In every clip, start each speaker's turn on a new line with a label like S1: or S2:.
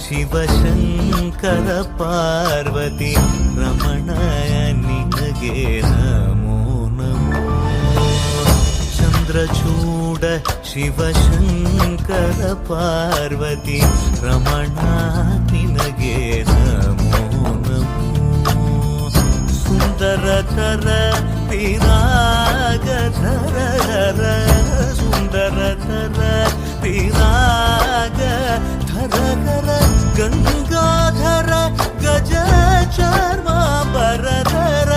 S1: ಶಿವಶಂಕರ ಪಾರ್ವತಿ ರಮಣ ನಿನಗೆ ನಮೋ ನಮೋ. ಚಂದ್ರಚೂಡ ಶಿವಶಂಕರ ಪಾರ್ವತಿ ರಮಣ ನಿನಗೆ ನಮೋ ನಮೋ. ಸುಂದರತರ ವಿರಾಗಧರ ಸುಂದರತರ ವಿರಾಗ ಧರಗರ ಗಂಗಾಧರ ಗಜ ಚರ್ಮಾಂಬರಧರ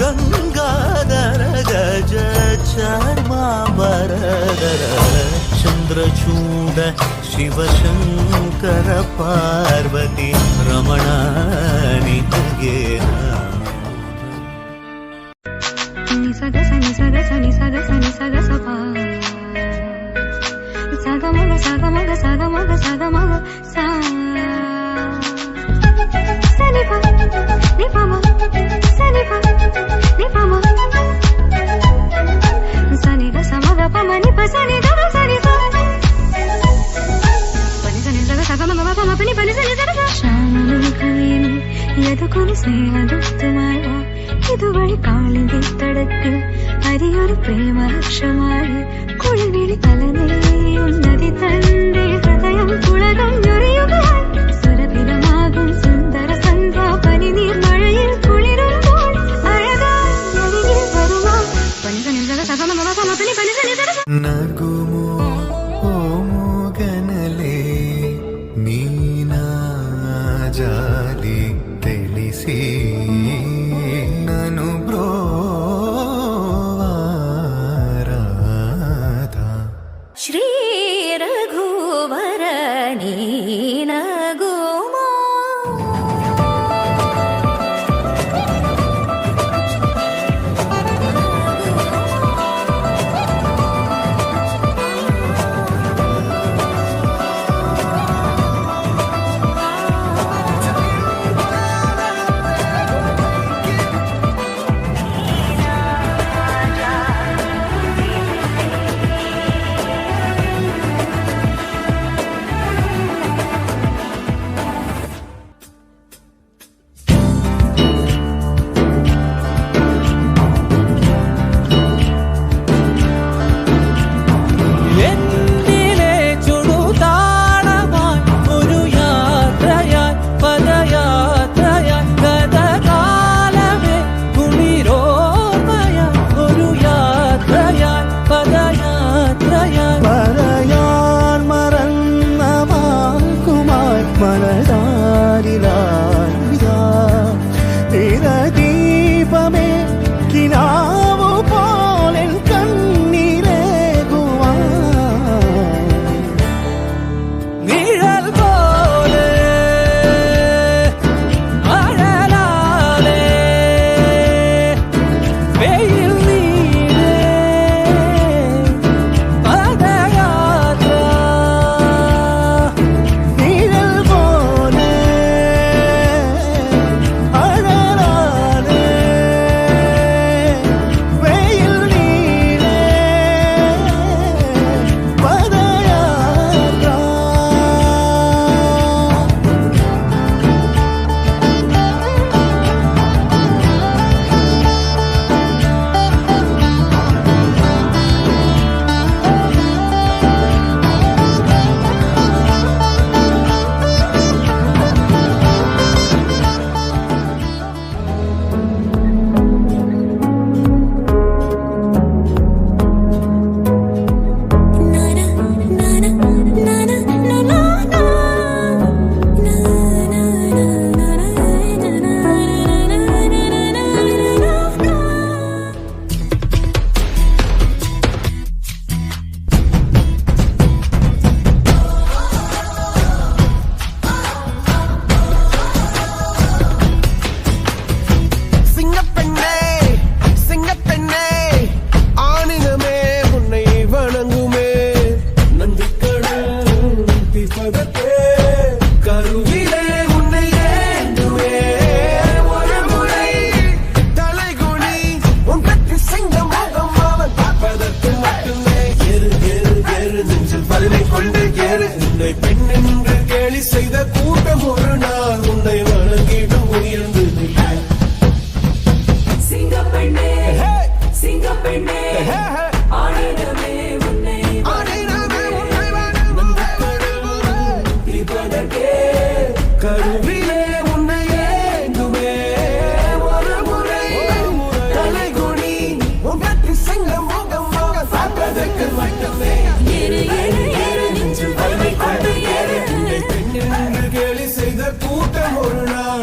S1: ಗಂಗಾಧರ ಗಜ ಚರ್ಮಾಂಬರಧರ. ಚಂದ್ರಚೂಡ ಶಿವಶಂಕರ ಪಾರ್ವತಿ ರಮಣ ನಿನಗೆ
S2: ಸದ ಸನಿ ಸದ ಸನಿ ಸದ ಸನಿ ಸದ ಸಪಾ ಸದ ಮಗ ಸದ ಮಗ ಸದ ಮಗ ಸದ ಮಗ ಸಾ ಸನಿ ಪ ನಿ ಪ ಮ ಸನಿ ಪ ನಿ ಪ ಮ ಸನಿ ದ ಸಮದ ಪ ಮ ನಿ ಪ ಸನಿ ದ ಸನಿ ಸ ಪನಿ ಸನಿ ಸದ ಸದ ಮ ಮ ಪ ಮ ಪನಿ ಪನಿ ಸನಿ ಸದ ಶಾನು ಕಲೇನು യതുകൊരു സ്നേഹദുഃഖമായ ഇതുവഴി കാളിന്റെ തടത്തിൽ അരിയൊരു പ്രേമരക്ഷമായി കുളിവിളി തലനെയ്യുന്നതി തന്റെ ഹൃദയം കുളകം ഞൊറിയുകയായി സുരഭിതമാകും സുന്ദര സന്ധ്യാപനി നീർമഴയിൽ കുളിരുമ്പോൾ അഴകാരികിൽ വരുമാ പനിസനി സഗമ മമ പമ പനി പനിസനി
S1: നഗുമോ ഓ മോഗനലേ നീനാജാലി తెలిసి నను బ్రోవారాధా.
S2: శ్రీ రఘువర నీనగుమో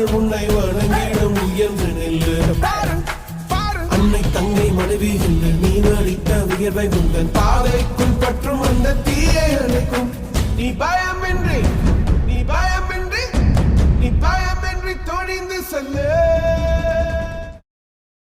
S3: உலகங்கள் உன்னை வணங்கிடும் உயர்ந்து நில்லு அன்னை தங்கை மனைவி என்று நீ நடித்த வியர்வை உந்தன் பாதைக்குள் பட்டு